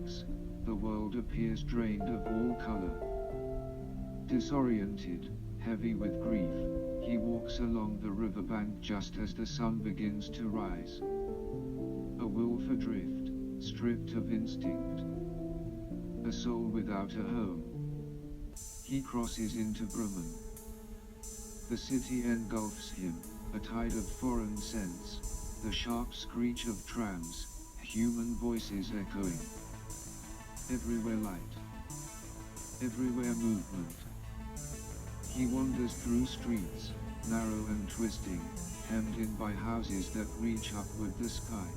awakes, the world appears drained of all color. Disoriented, heavy with grief, he walks along the riverbank just as the sun begins to rise. A wolf adrift, stripped of instinct. A soul without a home. He crosses into Bremen. The city engulfs him, a tide of foreign scents, the sharp screech of trams, human voices echoing. Everywhere light. Everywhere movement. He wanders through streets, narrow and twisting, hemmed in by houses that reach upward the sky.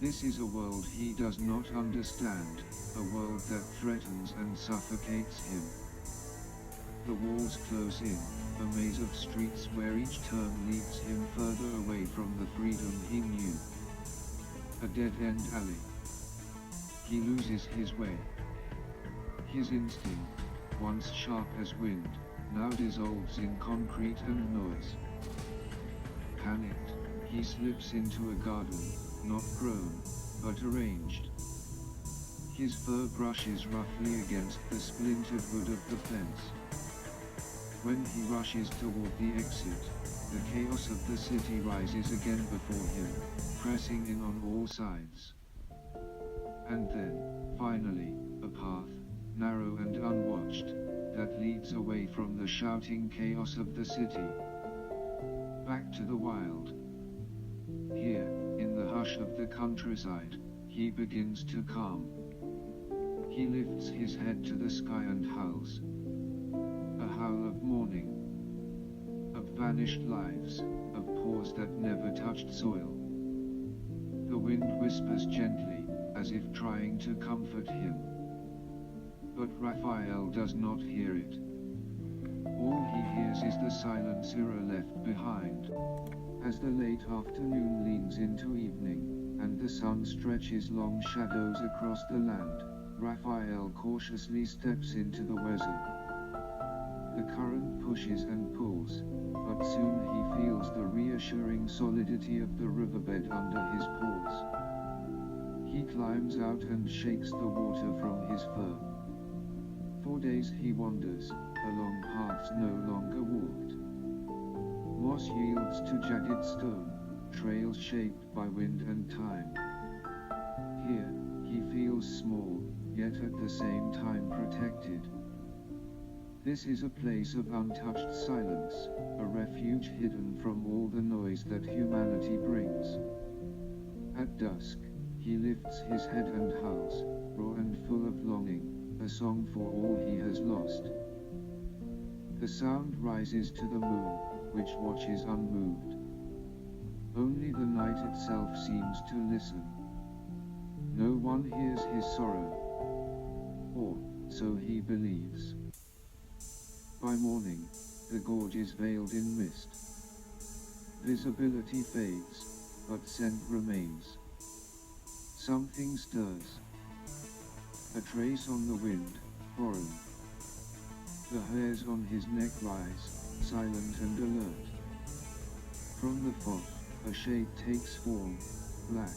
This is a world he does not understand, a world that threatens and suffocates him. The walls close in, a maze of streets where each turn leads him further away from the freedom he knew. A dead-end alley. He loses his way. His instinct, once sharp as wind, now dissolves in concrete and noise. Panicked, he slips into a garden, not grown, but arranged. His fur brushes roughly against the splintered wood of the fence. When he rushes toward the exit, the chaos of the city rises again before him, pressing in on all sides. And then, finally, a path, narrow and unwatched, that leads away from the shouting chaos of the city. Back to the wild. Here, in the hush of the countryside, he begins to calm. He lifts his head to the sky and howls. A howl of mourning. Of vanished lives, of paws that never touched soil. The wind whispers gently, as if trying to comfort him. But Rafael does not hear it. All he hears is the silent Syrah left behind. As the late afternoon leans into evening, and the sun stretches long shadows across the land, Rafael cautiously steps into the weather. The current pushes and pulls, but soon he feels the reassuring solidity of the riverbed under his paws. He climbs out and shakes the water from his fur. For days he wanders, along paths no longer walked. Moss yields to jagged stone, trails shaped by wind and time. Here, he feels small, yet at the same time protected. This is a place of untouched silence, a refuge hidden from all the noise that humanity brings. At dusk, he lifts his head and howls, raw and full of longing, a song for all he has lost. The sound rises to the moon, which watches unmoved. Only the night itself seems to listen. No one hears his sorrow. Or, so he believes. By morning, the gorge is veiled in mist. Visibility fades, but scent remains. Something stirs. A trace on the wind, foreign. The hairs on his neck rise, silent and alert. From the fog, a shape takes form, black,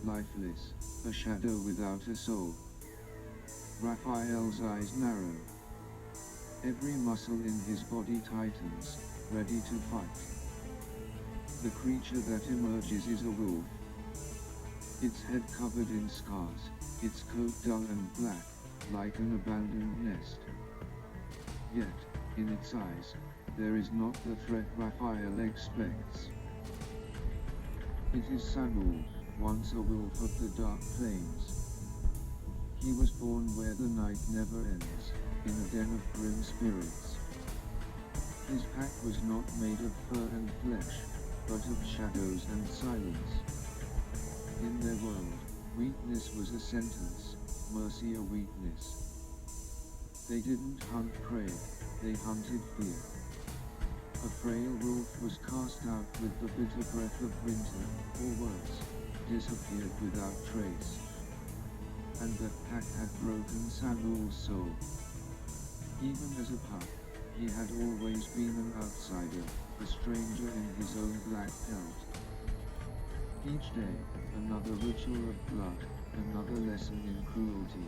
lifeless, a shadow without a soul. Rafael's eyes narrow. Every muscle in his body tightens, ready to fight. The creature that emerges is a wolf. Its head covered in scars, its coat dull and black, like an abandoned nest. Yet, in its eyes, there is not the threat Rafael expects. It is Samuel, once a wolf of the dark plains. He was born where the night never ends, in a den of grim spirits. His pack was not made of fur and flesh, but of shadows and silence. In their world, weakness was a sentence, mercy a weakness. They didn't hunt prey, they hunted fear. A frail wolf was cast out with the bitter breath of winter, or worse, disappeared without trace. And that pack had broken Samuel's soul. Even as a pup, he had always been an outsider, a stranger in his own black pelt. Each day, another ritual of blood, another lesson in cruelty.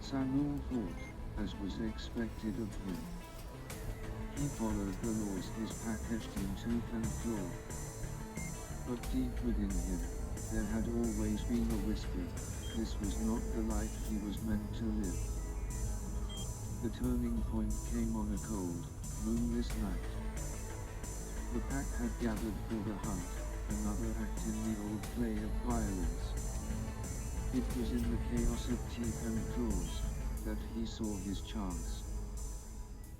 Samuel fought, as was expected of him. He followed the laws his pack etched in tooth and claw. But deep within him, there had always been a whisper, this was not the life he was meant to live. The turning point came on a cold, moonless night. The pack had gathered for the hunt, another act in the old play of violence. It was in the chaos of teeth and claws that he saw his chance.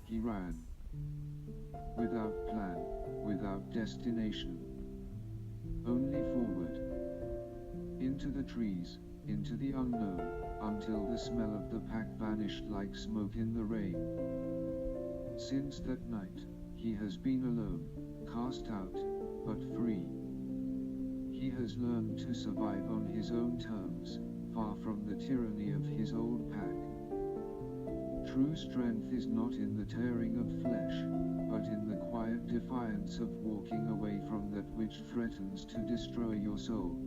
He ran. Without plan, without destination. Only forward. Into the trees, into the unknown, until the smell of the pack vanished like smoke in the rain. Since that night, he has been alone, cast out, but free. He has learned to survive on his own terms, far from the tyranny of his old pack. True strength is not in the tearing of flesh, but in the quiet defiance of walking away from that which threatens to destroy your soul.